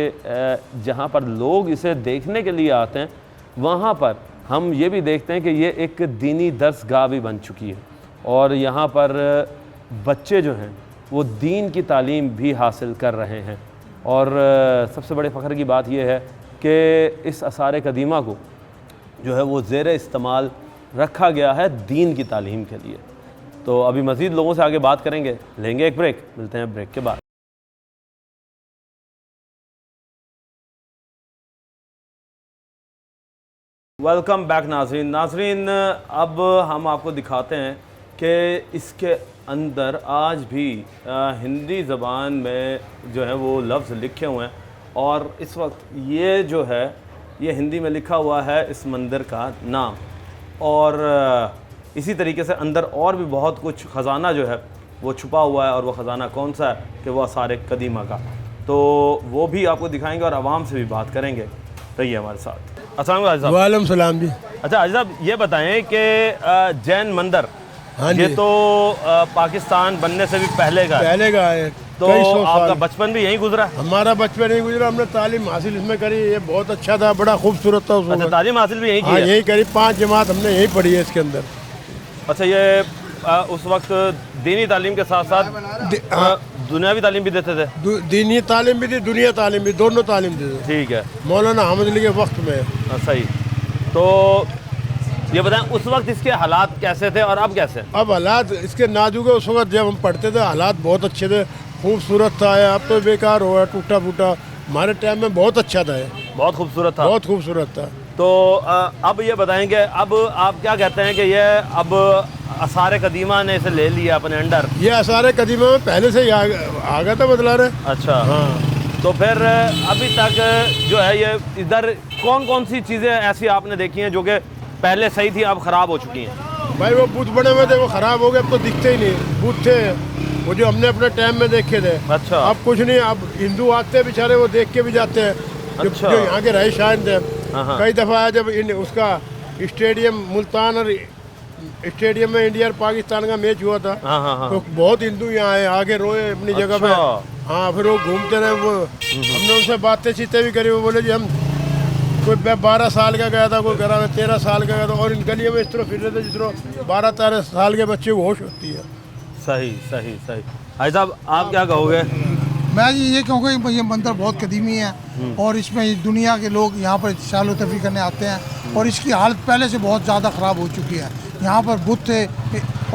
Speaker 1: जहाँ पर लोग इसे देखने के लिए आते हैं, वहाँ पर हम ये भी देखते हैं कि ये एक दीनी दरसगाह भी बन चुकी है, और यहाँ पर बच्चे जो हैं वो दीन की तालीम भी हासिल कर रहे हैं। और सबसे बड़े फ़ख्र की बात यह है कि इस आसार कदीमा को जो है वो ज़ेर इस्तेमाल रखा गया है दीन की तालीम के लिए। तो अभी मज़ीद लोगों से आगे बात करेंगे, लेंगे एक ब्रेक, मिलते हैं ब्रेक के बाद। वेलकम बैक नाज़रीन, अब हम आपको दिखाते हैं कि इसके अंदर आज भी हिंदी ज़बान में जो है वो लफ्ज़ लिखे हुए हैं, और इस वक्त ये जो है ये हिंदी में लिखा हुआ है इस मंदिर का नाम, और इसी तरीके से अंदर और भी बहुत कुछ ख़जाना जो है वो छुपा हुआ है, और वो ख़जाना कौन सा है कि वो आसार कदीमा का, तो वो भी आपको दिखाएंगे और आवाम से भी बात करेंगे। रहिए हमारे साथ। अस्सलाम वालेकुम।
Speaker 5: वालेकुम सलाम जी।
Speaker 1: अच्छा हाजी साहब, ये बताएं कि जैन मंदिर,
Speaker 5: हाँ जी,
Speaker 1: ये तो पाकिस्तान बनने से भी पहले का है,
Speaker 5: पहले का है,
Speaker 1: तो
Speaker 5: कई सौ
Speaker 1: आपका
Speaker 5: साल।
Speaker 1: बचपन भी यहीं गुजरा?
Speaker 5: हमारा बचपन नहीं गुजरा, हमने तालीम हासिल इसमें करी, ये बहुत अच्छा था, बड़ा खूबसूरत था उस
Speaker 1: अच्छा,
Speaker 5: वक्त।
Speaker 1: तालीम हासिल भी यहीं की
Speaker 5: हाँ,
Speaker 1: है?
Speaker 5: यही करी, 5 जमात हमने यही पढ़ी है इसके अंदर।
Speaker 1: अच्छा, ये उस वक्त दीनी तालीम के साथ साथ दुनियावी तालीम भी देते थे?
Speaker 5: दीनी तालीम भी थी, दुनिया तालीम भी, दोनों तालीम देते थे।
Speaker 1: ठीक है,
Speaker 5: मौलाना अहमद अली के वक्त में।
Speaker 1: सही। तो ये बताएं उस वक्त इसके हालात कैसे थे और अब कैसे?
Speaker 5: अब हालात इसके नाजुक है, उस वक्त जब हम पढ़ते थे हालात बहुत अच्छे थे, खूबसूरत था। अब तो बेकार हुआ, टूटा फूटा। हमारे टाइम में बहुत अच्छा था,
Speaker 1: बहुत खूबसूरत था,
Speaker 5: बहुत खूबसूरत था।
Speaker 1: तो अब ये बताएंगे, अब आप क्या कहते हैं कि ये अब आसार कदीमा ने इसे ले लिया अपने अंडर?
Speaker 5: ये आसार कदीमा में पहले से ही आ गया था, बदला रहे।
Speaker 1: अच्छा,
Speaker 5: हाँ,
Speaker 1: तो फिर अभी तक जो है ये इधर कौन कौन सी चीज़ें ऐसी आपने देखी हैं जो कि पहले सही थी अब ख़राब हो चुकी हैं?
Speaker 5: भाई वो बूथ बने हुए थे, वो खराब हो गए, अब तो दिखते ही नहीं। बूथ थे वो जो हमने अपने टाइम में देखे थे।
Speaker 1: अच्छा।
Speaker 5: अब कुछ नहीं, अब हिंदू आते हैं बेचारे, वो देख के भी जाते हैं।
Speaker 1: अच्छा।
Speaker 5: जो यहाँ के रहीशान थे,
Speaker 1: हाँ।
Speaker 5: कई दफ़ा जब उसका स्टेडियम मुल्तान और स्टेडियम में इंडिया और पाकिस्तान का मैच हुआ था,
Speaker 1: हाँ।
Speaker 5: तो बहुत हिंदू यहाँ आए, आगे रोए अपनी जगह पे।
Speaker 1: अच्छा।
Speaker 5: हाँ, फिर वो घूमते रहे। वो हमने उनसे बातें चीतें भी करी। वो बोले जी हम कोई 12 साल का गया था, कोई घर में 13 साल का गया था, और इन गलियों में इस तरह फिर रहे थे जिस तरह 12-13 साल के बच्चे को होश होती है।
Speaker 1: सही सही सही। भाई साहब आप क्या कहोगे?
Speaker 6: मैं ये कहूँगा ये मंदिर बहुत कदीमी है और इसमें दुनिया के लोग यहाँ पर शालो तफरी करने आते हैं और इसकी हालत पहले से बहुत ज़्यादा ख़राब हो चुकी है। यहाँ पर बुत थे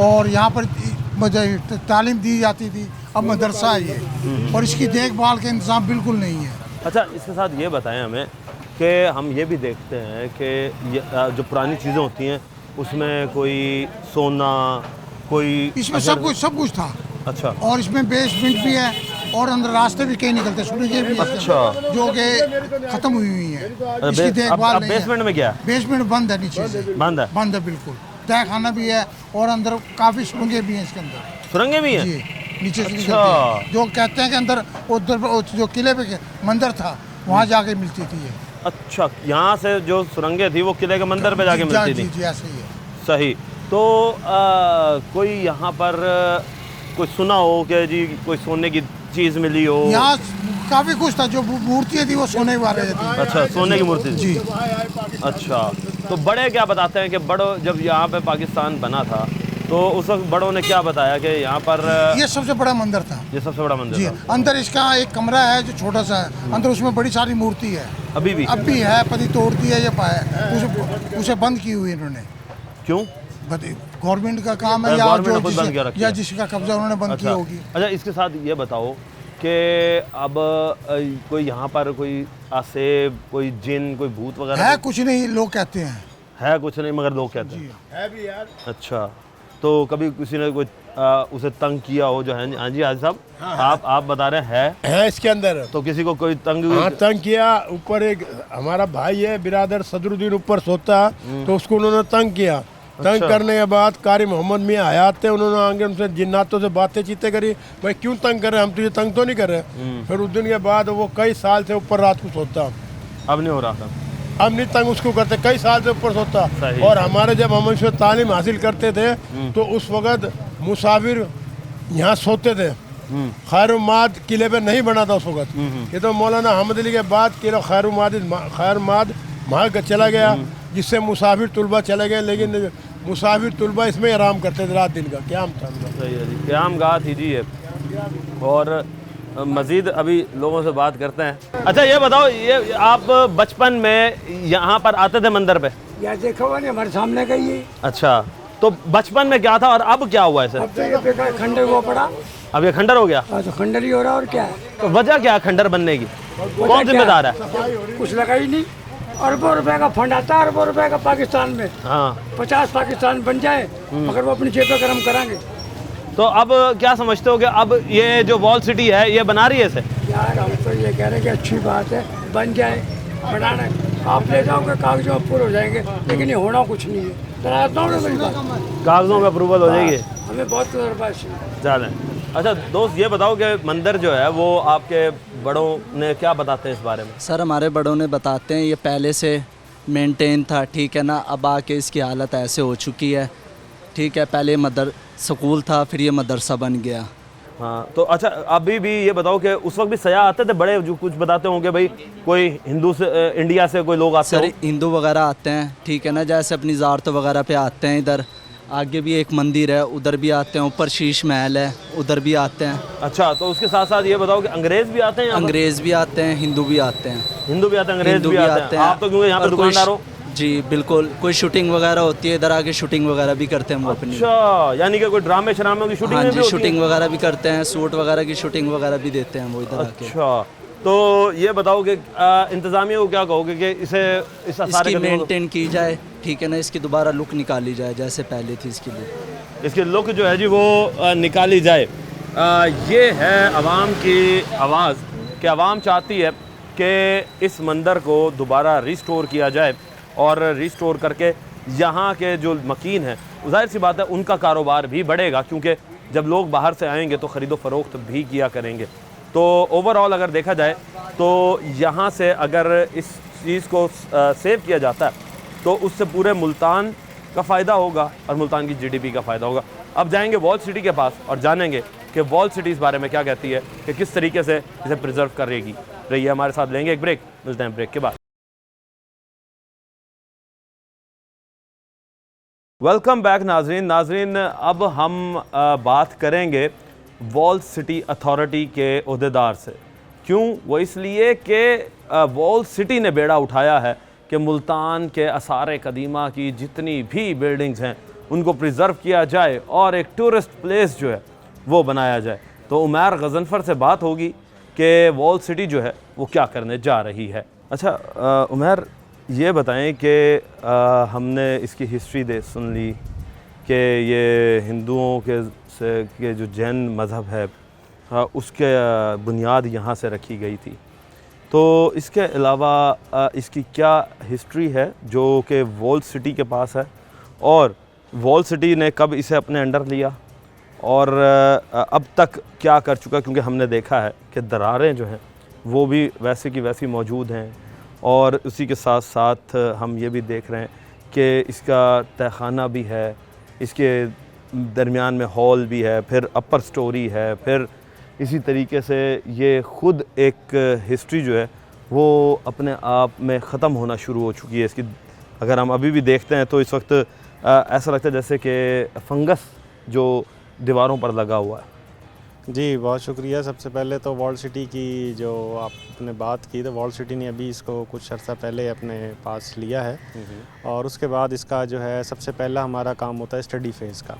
Speaker 6: और यहाँ पर तालीम दी जाती थी, अब मदरसा है ये, और इसकी देखभाल का इंतज़ाम बिल्कुल नहीं है।
Speaker 1: अच्छा, इसके साथ ये बताएं हमें कि हम ये भी देखते हैं कि जो पुरानी चीज़ें होती हैं उसमें कोई सोना, कोई
Speaker 6: इसमें सब कुछ था।
Speaker 1: अच्छा।
Speaker 6: और इसमें बेसमेंट भी है और अंदर रास्ते भी कई निकलते सुरंगें भी हैं।
Speaker 1: अच्छा।
Speaker 6: जो कि ख़त्म हुई है, इसकी देखभाल
Speaker 1: अब
Speaker 6: नहीं है।
Speaker 1: बेसमेंट में क्या है?
Speaker 6: बेसमेंट बंद है, नीचे से
Speaker 1: बंद है?
Speaker 6: बंद है बिल्कुल। तय खाना भी है और अंदर काफ़ी सुरंगें भी हैं इसके अंदर।
Speaker 1: सुरंगें भी हैं?
Speaker 6: जी, नीचे से
Speaker 1: अच्छा।
Speaker 6: निकलती है। जो कहते हैं कि अंदर उधर जो किले पे मंदिर था वहाँ जाके मिलती थी ये।
Speaker 1: अच्छा, यहाँ से जो सुरंगें थी वो किले के मंदिर पे जाके मिलती थी?
Speaker 6: जी, ऐसे ही है।
Speaker 1: सही। तो कोई यहाँ पर कोई सुना हो कि जी कोई सोने की चीज़ मिली हो?
Speaker 6: यहाँ काफ़ी कुछ था, जो मूर्तियाँ थी वो सोने वाले थी।
Speaker 1: अच्छा, सोने की मूर्ति थी?
Speaker 6: जी।
Speaker 1: अच्छा, तो बड़े क्या बताते हैं कि बड़ों जब यहाँ पे पाकिस्तान बना था तो उस वक्त बड़ों ने क्या बताया कि यहाँ पर
Speaker 6: ये सबसे बड़ा मंदिर था।
Speaker 1: ये सबसे बड़ा मंदिर
Speaker 6: जी,
Speaker 1: था?
Speaker 6: अंदर इसका एक कमरा है जो छोटा सा है, अंदर उसमें बड़ी सारी मूर्ति है।
Speaker 1: अभी भी?
Speaker 6: अब भी है, पति तोड़ दिया या पाया, उसे बंद की हुई इन्होंने।
Speaker 1: क्यों?
Speaker 6: गवर्नमेंट का काम है या
Speaker 1: गवर्नमेंट
Speaker 6: जो
Speaker 1: ने खुद बंद किया रखी
Speaker 6: या
Speaker 1: है?
Speaker 6: जिसका कब्जा उन्होंने बंद की होगी।
Speaker 1: अच्छा, इसके साथ ये बताओ कि अब कोई यहाँ पर कोई आसेब, कोई जिन, कोई भूत वगैरह
Speaker 6: है कुछ नहीं, लोग कहते हैं।
Speaker 1: है कुछ नहीं मगर लोग कहते हैं
Speaker 5: है भी यार।
Speaker 1: अच्छा, तो कभी किसी ने कोई उसे तंग किया हो जो है? हाँ जी हाजी साहब, आप बता रहे हैं
Speaker 5: इसके अंदर
Speaker 1: तो किसी को कोई तंग?
Speaker 5: हाँ, तंग किया। ऊपर एक हमारा भाई है बिरादर सदरुद्दीन, ऊपर सोता, तो उसको उन्होंने तंग किया। तंग करने के बाद कारी मोहम्मद मियाँ हयात थे, उन्होंने आगे उनसे जिन्नातों से बातें चीतें करी, भाई क्यों तंग कर रहे हैं, हम तुझे तंग तो नहीं कर रहे। फिर उस दिन के बाद वो कई साल से ऊपर रात को सोता।
Speaker 1: अब नहीं हो रहा था?
Speaker 5: अब नहीं तंग उसको करते, कई साल से ऊपर सोता।
Speaker 1: सही।
Speaker 5: और हमारे जब हम उसमें तालीम हासिल करते थे तो उस वक़्त मुसाफिर यहाँ सोते थे। खैरुमाद किले पे नहीं बना था उस वक़्त। ये तो मौलाना अहमद अली के बाद किला खैरुमाद वहाँ चला गया, जिससे मुसाफिर तुलबा चले गए, लेकिन मुसाफिर तुलबा इसमें आराम करते थे रात दिन का क़याम था।
Speaker 1: सही है जी, क़याम गाह थी जी ये। और मज़ीद अभी लोगों से बात करते हैं। अच्छा, ये बताओ, ये आप बचपन में यहाँ पर आते थे मंदिर पे?
Speaker 7: यार देखा हुआ नहीं, हमारे सामने का ही है।
Speaker 1: अच्छा, तो बचपन में क्या था और अब क्या हुआ है सर?
Speaker 7: अब तो ये बेकार खंडर हुआ पड़ा।
Speaker 1: अब ये खंडर हो गया?
Speaker 7: हाँ, तो खंडर ही हो रहा और क्या है।
Speaker 1: तो वजह क्या है खंडर बनने की? कौन जिम्मेदार है?
Speaker 7: कुछ लगा ही नहीं। अरबों रुपए का फंड आता है, अरबों रुपए का पाकिस्तान में।
Speaker 1: हाँ।
Speaker 7: 50 पाकिस्तान बन जाए मगर वो अपनी जेब पे गर्म कराएंगे।
Speaker 1: तो अब क्या समझते हो कि अब ये जो वॉल सिटी है ये बना रही है इसे?
Speaker 7: यार हम तो ये कह रहे हैं कि अच्छी बात है, बन जाए, बनाना। आप ले जाओगे कागजों में पूरे हो जाएंगे, लेकिन ये होना कुछ नहीं है। डराता हूँ मेरी बात,
Speaker 1: कागजों में अप्रूवल हो जाएगी?
Speaker 7: हमें बहुत तजर्बा
Speaker 1: ज़्यादा। अच्छा दोस्त, ये बताओ कि मंदिर जो है वो आपके बड़ों ने क्या बताते हैं इस बारे में?
Speaker 8: सर हमारे बड़ों ने बताते हैं ये पहले से मेंटेन था, ठीक है ना। अब आके इसकी हालत ऐसे हो चुकी है, ठीक है। पहले स्कूल था, फिर ये मदरसा बन गया।
Speaker 1: हाँ, तो अच्छा अभी भी ये बताओ कि उस वक्त भी सयाह आते थे बड़े, जो कुछ बताते होंगे भाई कोई हिंदू से, इंडिया से कोई लोग आते
Speaker 8: सर
Speaker 1: हो?
Speaker 8: हिंदू वगैरह आते हैं, ठीक है ना, जैसे अपनी ज़ारत वगैरह पे आते हैं। इधर आगे भी एक मंदिर है, उधर भी आते हैं। ऊपर शीश महल है, उधर भी आते हैं।
Speaker 1: अच्छा, तो उसके साथ साथ ये बताओ कि अंग्रेज़ भी आते हैं यहाँ पर?
Speaker 8: अंग्रेज़ भी आते हैं, हिंदू भी आते हैं।
Speaker 1: हिंदू भी आते हैं, अंग्रेज़
Speaker 8: हिंदू
Speaker 1: भी आते हैं। आप तो क्योंकि यहाँ पे
Speaker 8: और कोई
Speaker 1: दुकानदार हो?
Speaker 8: जी बिल्कुल, कोई शूटिंग वगैरह होती है इधर आके, शूटिंग वगैरह भी करते हैं वो अपनी।
Speaker 1: अच्छा, यानी कि कोई ड्रामे शरामे की शूटिंग
Speaker 8: हाँ
Speaker 1: में भी
Speaker 8: जी,
Speaker 1: होती है?
Speaker 8: शूटिंग वगैरह भी करते हैं, सूट वगैरह की शूटिंग वगैरह भी देते हैं वो इधर आके।
Speaker 1: अच्छा, तो ये बताओ कि इंतज़ामिया को क्या कहोगे कि इसे इस
Speaker 8: इसकी मेंटेन की जाए, ठीक है ना, इसकी दोबारा लुक निकाली जाए जैसे पहले थी इसकी लुक।
Speaker 1: इसकी लुक जो है जी वो निकाली जाए। ये है आवाम की आवाज़ कि आवाम चाहती है कि इस मंदिर को दोबारा रिस्टोर किया जाए और रिस्टोर करके यहाँ के जो मकीन हैं, जाहिर सी बात है उनका कारोबार भी बढ़ेगा, क्योंकि जब लोग बाहर से आएंगे तो ख़रीदो फ़रोख्त भी किया करेंगे। तो ओवरऑल अगर देखा जाए तो यहाँ से अगर इस चीज़ को सेव किया जाता है तो उससे पूरे मुल्तान का फ़ायदा होगा और मुल्तान की जीडीपी का फ़ायदा होगा। अब जाएंगे वॉल सिटी के पास और जानेंगे कि वॉल सिटी इस बारे में क्या कहती है, कि किस तरीके से इसे प्रिजर्व करेगी। रहिए हमारे साथ, लेंगे एक ब्रेक, मिलते हैं ब्रेक के बाद। वेलकम बैक नाजरीन, अब हम बात करेंगे वॉल सिटी अथॉरिटी के ओहदेदार से। क्यों? वो इसलिए कि वॉल सिटी ने बेड़ा उठाया है कि मुल्तान के आसार कदीमा की जितनी भी बिल्डिंग्स हैं उनको प्रिजर्व किया जाए और एक टूरिस्ट प्लेस जो है वो बनाया जाए। तो उमैर गज़नफ़र से बात होगी कि वॉल सिटी जो है वो क्या करने जा रही है। अच्छा उमैर, ये बताएं कि हमने इसकी हिस्ट्री सुन ली कि ये हिंदुओं के जो जैन मज़हब है उसके बुनियाद यहाँ से रखी गई थी, तो इसके अलावा इसकी क्या हिस्ट्री है जो कि वॉल सिटी के पास है, और वॉल सिटी ने कब इसे अपने अंडर लिया और अब तक क्या कर चुका, क्योंकि हमने देखा है कि दरारें जो हैं वो भी वैसे की वैसी मौजूद हैं, और उसी के साथ साथ हम ये भी देख रहे हैं कि इसका तहखाना भी है, इसके दरमियान में हॉल भी है, फिर अपर स्टोरी है, फिर इसी तरीके से ये ख़ुद एक हिस्ट्री जो है वो अपने आप में ख़त्म होना शुरू हो चुकी है। इसकी अगर हम अभी भी देखते हैं तो इस वक्त ऐसा लगता है जैसे कि फंगस जो दीवारों पर लगा हुआ है।
Speaker 9: जी बहुत शुक्रिया। सबसे पहले तो वॉल सिटी की जो आपने बात की, तो वॉल सिटी ने अभी इसको कुछ अर्सा पहले अपने पास लिया है, और उसके बाद इसका जो है सबसे पहला हमारा काम होता है स्टडी फेज़ का।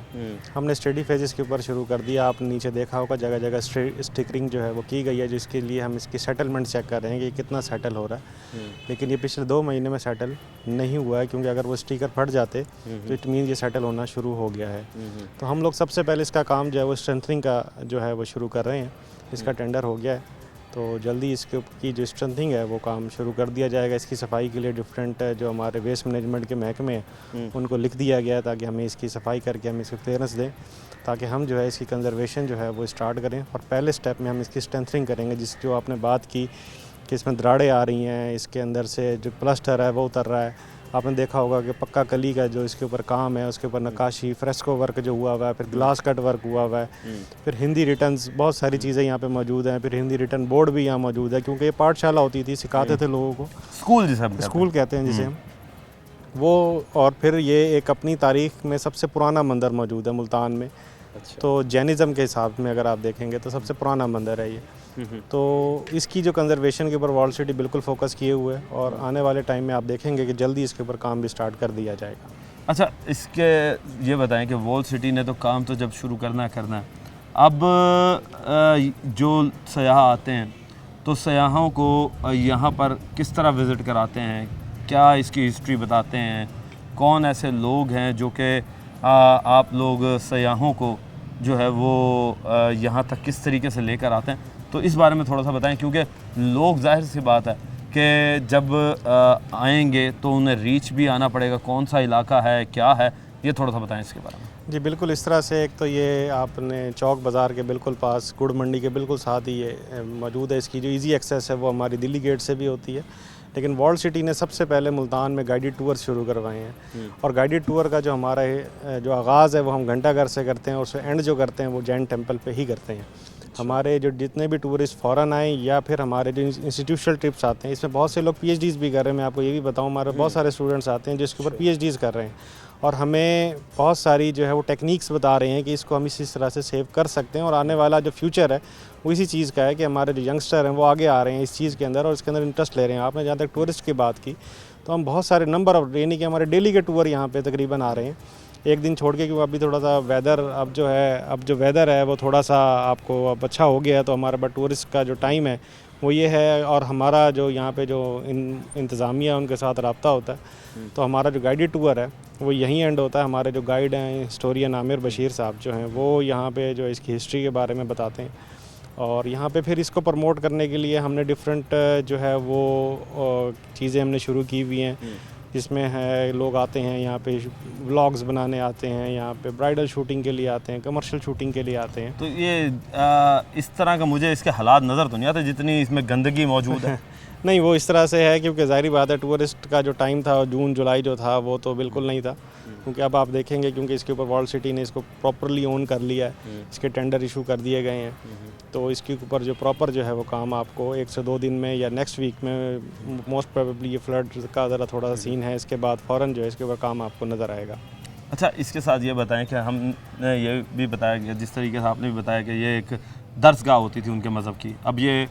Speaker 9: हमने स्टडी फेज़ इसके ऊपर शुरू कर दिया। आपने नीचे देखा होगा जगह जगह स्टिकरिंग जो है वो की गई है, जिसके लिए हम इसकी सेटलमेंट चेक कर रहे हैं कि कितना सेटल हो रहा है। लेकिन ये पिछले 2 महीने में सेटल नहीं हुआ है, क्योंकि अगर वो स्टिकर फट जाते तो इट मीन ये सेटल होना शुरू हो गया है। तो हम लोग सबसे पहले इसका काम जो है वो स्ट्रेंथनिंग का जो है वो शुरू कर रहे हैं। इसका टेंडर हो गया है, तो जल्दी इसके की जो स्ट्रेंथनिंग है वो काम शुरू कर दिया जाएगा। इसकी सफाई के लिए डिफरेंट जो हमारे वेस्ट मैनेजमेंट के महकमे हैं उनको लिख दिया गया है, ताकि हमें इसकी सफाई करके हमें इसकी क्लियरेंस दें, ताकि हम जो है इसकी कंजर्वेशन जो है वो स्टार्ट करें। और पहले स्टेप में हम इसकी स्ट्रेंथनिंग करेंगे, जो आपने बात की कि इसमें दराड़ें आ रही हैं, इसके अंदर से जो प्लास्टर है वो उतर रहा है। आपने देखा होगा कि पक्का कली का जो इसके ऊपर काम है, उसके ऊपर नक्काशी, फ्रेस्को वर्क जो हुआ हुआ है, फिर ग्लास कट वर्क हुआ हुआ है, फिर हिंदी रिटर्न्स, बहुत सारी चीज़ें यहाँ पे मौजूद हैं। फिर हिंदी रिटर्न बोर्ड भी यहाँ मौजूद है, क्योंकि ये पाठशाला होती थी, सिखाते थे लोगों को, स्कूल कहते हैं जिसे हम वो। और फिर ये एक अपनी तारीख़ में सबसे पुराना मंदिर मौजूद है मुल्तान में। तो जैनिज़्म के हिसाब में अगर आप देखेंगे तो सबसे पुराना मंदिर है ये। तो इसकी जो कंजर्वेशन के ऊपर वॉल सिटी बिल्कुल फोकस किए हुए है, और आने वाले टाइम में आप देखेंगे कि जल्दी इसके ऊपर काम भी स्टार्ट कर दिया जाएगा।
Speaker 1: अच्छा, इसके ये बताएं कि वॉल सिटी ने तो काम तो जब शुरू करना है, अब जो सयाह आते हैं तो सयाहों को यहाँ पर किस तरह विज़िट कराते हैं, क्या इसकी हिस्ट्री बताते हैं, कौन ऐसे लोग हैं जो कि आप लोग सयाहों को जो है वो यहाँ तक किस तरीके से लेकर आते हैं, तो इस बारे में थोड़ा सा बताएं, क्योंकि लोग जाहिर सी बात है कि जब आएंगे तो उन्हें रीच भी आना पड़ेगा, कौन सा इलाका है, क्या है, ये थोड़ा सा बताएं इसके बारे में।
Speaker 9: जी बिल्कुल, इस तरह से एक तो ये आपने चौक बाज़ार के बिल्कुल पास, गुड़ मंडी के बिल्कुल साथ ही ये मौजूद है। इसकी जो इजी एक्सेस है वो हमारी दिल्ली गेट से भी होती है, लेकिन वॉल सिटी ने सबसे पहले मुल्तान में गाइडेड टूर शुरू करवाए हैं। और गाइडेड टूर का जो हमारा जो आगाज़ है वो हम घंटाघर से करते हैं, और उससे एंड जो करते हैं वो जैन टेम्पल पे ही करते हैं। हमारे जो जितने भी टूरिस्ट फ़ॉरेन आए या फिर हमारे जो इंस्टीट्यूशनल ट्रिप्स आते हैं, इसमें बहुत से लोग PhDs भी कर रहे हैं। मैं आपको ये भी बताऊँ, हमारे बहुत सारे स्टूडेंट्स आते हैं जिसके ऊपर PhDs कर रहे हैं, और हमें बहुत सारी जो है वो टेक्निक्स बता रहे हैं कि इसको हम इस तरह से सेव कर सकते हैं। और आने वाला जो फ्यूचर है वो इसी चीज़ का है कि हमारे जो यंगस्टर हैं वो आगे आ रहे हैं इस चीज़ के अंदर, और इसके अंदर इंटरेस्ट ले रहे हैं। आपने जहाँ तक टूरिस्ट की बात की, तो हम बहुत सारे नंबर ऑफ, यानी कि हमारे डेली के टूर यहाँ पे तकरीबन आ रहे हैं, एक दिन छोड़ के, क्योंकि अभी थोड़ा सा वेदर अब जो वेदर है वो थोड़ा सा आपको अब अच्छा हो गया है, तो हमारा टूरिस्ट का जो टाइम है वो ये है। और हमारा जो यहाँ पे जो इंतज़ामिया उनके साथ रब्ता होता है, तो हमारा जो गाइडेड टूर है वो यहीं एंड होता है। हमारे जो गाइड हैं हिस्टोरियन आमिर बशीर साहब जो हैं, वो यहाँ पे जो इसकी हिस्ट्री के बारे में बताते हैं, और यहाँ पे फिर इसको प्रमोट करने के लिए हमने डिफरेंट जो है वो चीज़ें हमने शुरू की हुई हैं, जिसमें है लोग आते हैं यहाँ पे व्लॉग्स बनाने आते हैं, यहाँ पे ब्राइडल शूटिंग के लिए आते हैं, कमर्शियल शूटिंग के लिए आते हैं।
Speaker 1: तो ये इस तरह का मुझे इसके हालात नज़र तो नहीं आते जितनी इसमें गंदगी मौजूद है।
Speaker 9: नहीं, वो इस तरह से है क्योंकि ज़ाहिर बात है टूरिस्ट का जो टाइम था जून जुलाई जो था वो तो बिल्कुल नहीं था, क्योंकि अब आप देखेंगे क्योंकि इसके ऊपर वॉल सिटी ने इसको प्रॉपरली ओन कर लिया है, इसके टेंडर इशू कर दिए गए हैं, तो इसके ऊपर जो प्रॉपर जो है वो काम आपको 1 से 2 दिन में या नेक्स्ट वीक में मोस्ट प्रोबेबली ये फ्लड का ज़रा थोड़ा सा सीन है, इसके बाद फ़ौरन जो है इसके ऊपर काम आपको नज़र आएगा।
Speaker 1: अच्छा, इसके साथ ये बताएं कि हमने ये भी बताया गया, जिस तरीके से आपने भी बताया कि ये एक दर्सगाह होती थी उनके मज़हब की, अब ये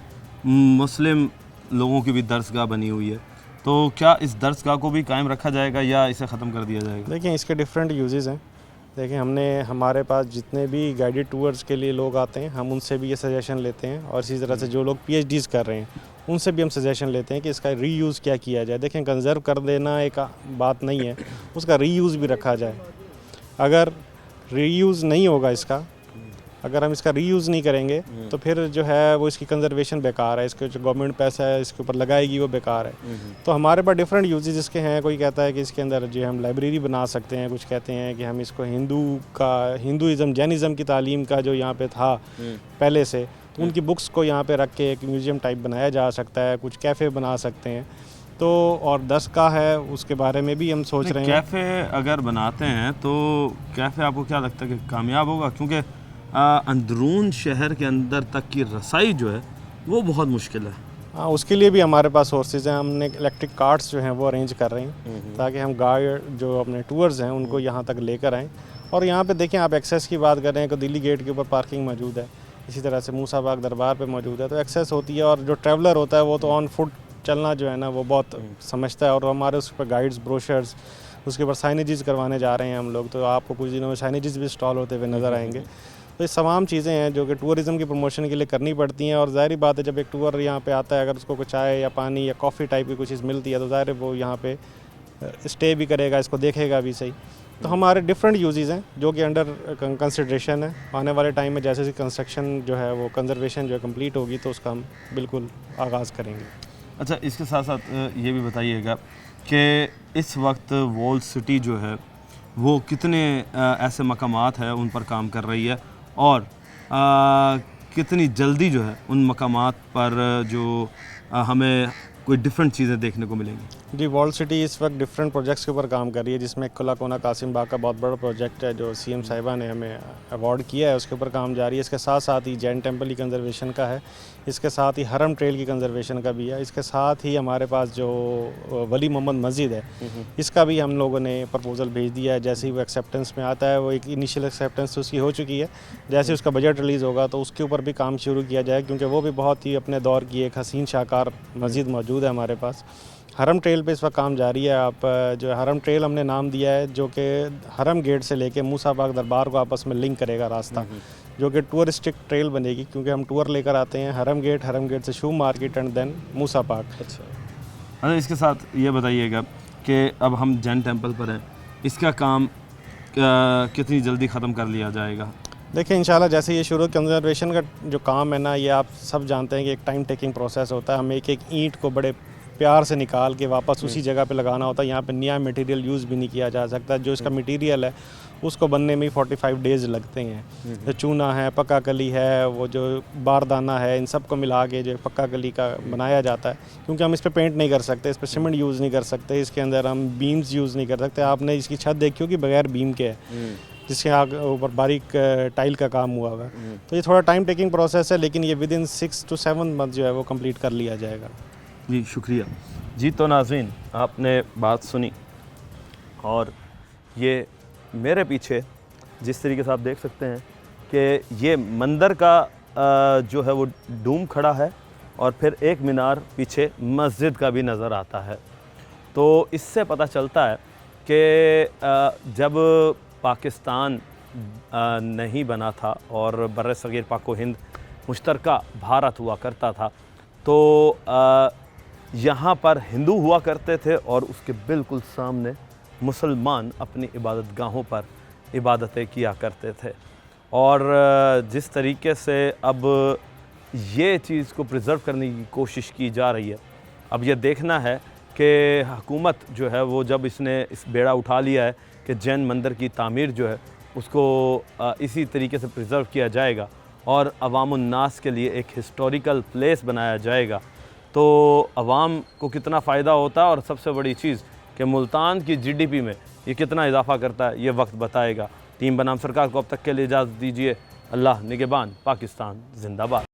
Speaker 1: मुस्लिम लोगों की भी दर्सगाह बनी हुई है, तो क्या इस दर्सगाह को भी कायम रखा जाएगा या इसे ख़त्म कर दिया जाएगा?
Speaker 9: देखिए, इसके डिफरेंट यूजेस हैं। देखिए, हमारे पास जितने भी गाइडेड टूर्स के लिए लोग आते हैं, हम उनसे भी ये सजेशन लेते हैं, और इसी तरह से जो लोग PhDs कर रहे हैं उनसे भी हम सजेशन लेते हैं कि इसका रीयूज़ क्या किया जाए। देखें, कंजर्व कर देना एक बात नहीं है, उसका रीयूज़ भी रखा जाए। अगर रीयूज़ नहीं होगा इसका, अगर हम इसका रीयूज़ नहीं करेंगे तो फिर जो है वो इसकी कंजर्वेशन बेकार है, इसके जो गवर्नमेंट पैसा है इसके ऊपर लगाएगी वो बेकार है। तो हमारे पास डिफरेंट यूजेस इसके हैं। कोई कहता है कि इसके अंदर जो हम लाइब्रेरी बना सकते हैं, कुछ कहते हैं कि हम इसको हिंदुज़म जैनिज़्म की तालीम का जो यहाँ पे था पहले से, तो उनकी बुक्स को यहाँ पे रख के एक म्यूज़ियम टाइप बनाया जा सकता है, कुछ कैफ़े बना सकते हैं। तो और दरसगाह है उसके बारे में भी हम सोच रहे हैं।
Speaker 1: कैफ़े अगर बनाते हैं तो कैफ़े आपको क्या लगता है कि कामयाब होगा? क्योंकि अंदरून शहर के अंदर तक की रसाई जो है वो बहुत मुश्किल है।
Speaker 9: हाँ, उसके लिए भी हमारे पास सोर्सेज हैं। हमने इलेक्ट्रिक कार्ट्स जो हैं वो अरेंज कर रहे हैं ताकि हम गाइड जो अपने टूर्स हैं उनको यहाँ तक लेकर आएँ। और यहाँ पे देखें, आप एक्सेस की बात कर रहे हैं तो दिल्ली गेट के ऊपर पार्किंग मौजूद है, इसी तरह से मूसा बाग दरबार पे मौजूद है, तो एक्सेस होती है। और जो ट्रैवलर होता है वो तो ऑन फुट चलना जो है ना वो बहुत समझता है, और हमारे उस पर गाइड्स, ब्रोशर्स, उसके ऊपर साइनेजेस करवाने जा रहे हैं हम लोग, तो आपको कुछ दिनों में साइनेजेस भी इंस्टॉल होते हुए नज़र आएंगे। तो ये तमाम चीज़ें हैं जो कि टूरिज़म की प्रमोशन के लिए करनी पड़ती हैं। और ज़ाहिर बात है, जब एक टूर यहाँ पे आता है, अगर उसको कोई चाय या पानी या कॉफ़ी टाइप की कुछ चीज़ मिलती है तो ज़ाहिर है वो यहाँ पे स्टे भी करेगा, इसको देखेगा भी सही। तो हमारे डिफरेंट यूजेस हैं जो कि अंडर कंसिडरेशन है। आने वाले टाइम में जैसे कंस्ट्रक्शन जो है वो कंजर्वेशन जो है कम्प्लीट होगी तो उसका हम बिल्कुल आगाज़ करेंगे।
Speaker 1: अच्छा, इसके साथ साथ ये भी बताइएगा कि इस वक्त वॉल सिटी जो है वो कितने ऐसे मकामात हैं उन पर काम कर रही है, और कितनी जल्दी जो है उन मकामात पर जो हमें कोई डिफरेंट चीज़ें देखने को मिलेंगी?
Speaker 9: जी, वॉल सिटी इस वक्त डिफरेंट प्रोजेक्ट्स के ऊपर काम कर रही है, जिसमें किला कोना कासिम बाग का बहुत बड़ा प्रोजेक्ट है जो CM साहिबा ने हमें अवार्ड किया है, उसके ऊपर काम जारी है। इसके साथ साथ ही जैन टेम्पल की कंजर्वेशन का है, इसके साथ ही हरम ट्रेल की कंजर्वेशन का भी है, इसके साथ ही हमारे पास जो वली मोहम्मद मस्जिद है इसका भी हम लोगों ने प्रपोज़ल भेज दिया है। जैसे ही वो एक्सेप्टेंस में आता है, वो एक इनिशियल एक्सेप्टेंस तो उसकी हो चुकी है, जैसे उसका बजट रिलीज़ होगा तो उसके ऊपर भी काम शुरू किया जाए, क्योंकि वो भी बहुत ही अपने दौर की एक हसीन शाहकार मस्जिद मौजूद है हमारे पास। हरम ट्रेल पे इस वक्त काम जारी है। आप जो हरम ट्रेल हमने नाम दिया है, जो कि हरम गेट से लेके मूसा बाग दरबार को आपस में लिंक करेगा रास्ता, जो कि टूरिस्टिक ट्रेल बनेगी, क्योंकि हम टूर लेकर आते हैं हरम गेट से शू मार्केट एंड देन मूसा बाग।
Speaker 1: अच्छा, इसके साथ ये बताइएगा कि अब हम जैन टेम्पल पर हैं, इसका काम कितनी जल्दी ख़त्म कर लिया जाएगा?
Speaker 9: देखिए, इंशाल्लाह जैसे ये शुरू कंजर्वेशन का जो काम है ना, ये आप सब जानते हैं कि एक टाइम टेकिंग प्रोसेस होता है। हमें एक एक ईंट को बड़े प्यार से निकाल के वापस उसी जगह पे लगाना होता है। यहाँ पे नया मटेरियल यूज़ भी नहीं किया जा सकता। जो इसका मटेरियल है उसको बनने में 45 डेज़ लगते हैं। जो चूना है, पक्का कली है, वो जो बारदाना है, इन सब को मिला के जो पक्का कली का बनाया जाता है, क्योंकि हम इस पर पेंट नहीं कर सकते, इस पर सीमेंट यूज़ नहीं कर सकते, इसके अंदर हम बीम्स यूज़ नहीं कर सकते। आपने इसकी छत देखी होगी बगैर बीम के है, जिसके आगे ऊपर बारीक टाइल का काम हुआ हुआ है। तो ये थोड़ा टाइम टेकिंग प्रोसेस है, लेकिन ये विदिन 6 to 7 मंथ जो है वो कंप्लीट कर लिया जाएगा।
Speaker 1: जी, शुक्रिया जी। तो नाज़रीन, आपने बात सुनी, और ये मेरे पीछे जिस तरीके से आप देख सकते हैं कि ये मंदिर का जो है वो डूम खड़ा है, और फिर एक मीनार पीछे मस्जिद का भी नज़र आता है। तो इससे पता चलता है कि जब पाकिस्तान नहीं बना था और बर्र-ए-सग़ीर पाक व हिंद मुश्तरका भारत हुआ करता था, तो यहाँ पर हिंदू हुआ करते थे और उसके बिल्कुल सामने मुसलमान अपनी इबादत गाहों पर इबादतें किया करते थे। और जिस तरीके से अब ये चीज़ को प्रिजर्व करने की कोशिश की जा रही है। अब ये देखना है कि हुकूमत जो है वो जब इसने इस बेड़ा उठा लिया है कि जैन मंदिर की तामीर जो है उसको इसी तरीके से प्रिजर्व किया जाएगा और अवामुन्नास के लिए एक हिस्टोरिकल प्लेस बनाया जाएगा, तो अवाम को कितना फ़ायदा होता है और सबसे बड़ी चीज़ कि मुल्तान की जीडीपी में ये कितना इजाफ़ा करता है, ये वक्त बताएगा। टीम बनाम सरकार को अब तक के लिए इजाज़त दीजिए। अल्लाह निगहबान, पाकिस्तान जिंदाबाद।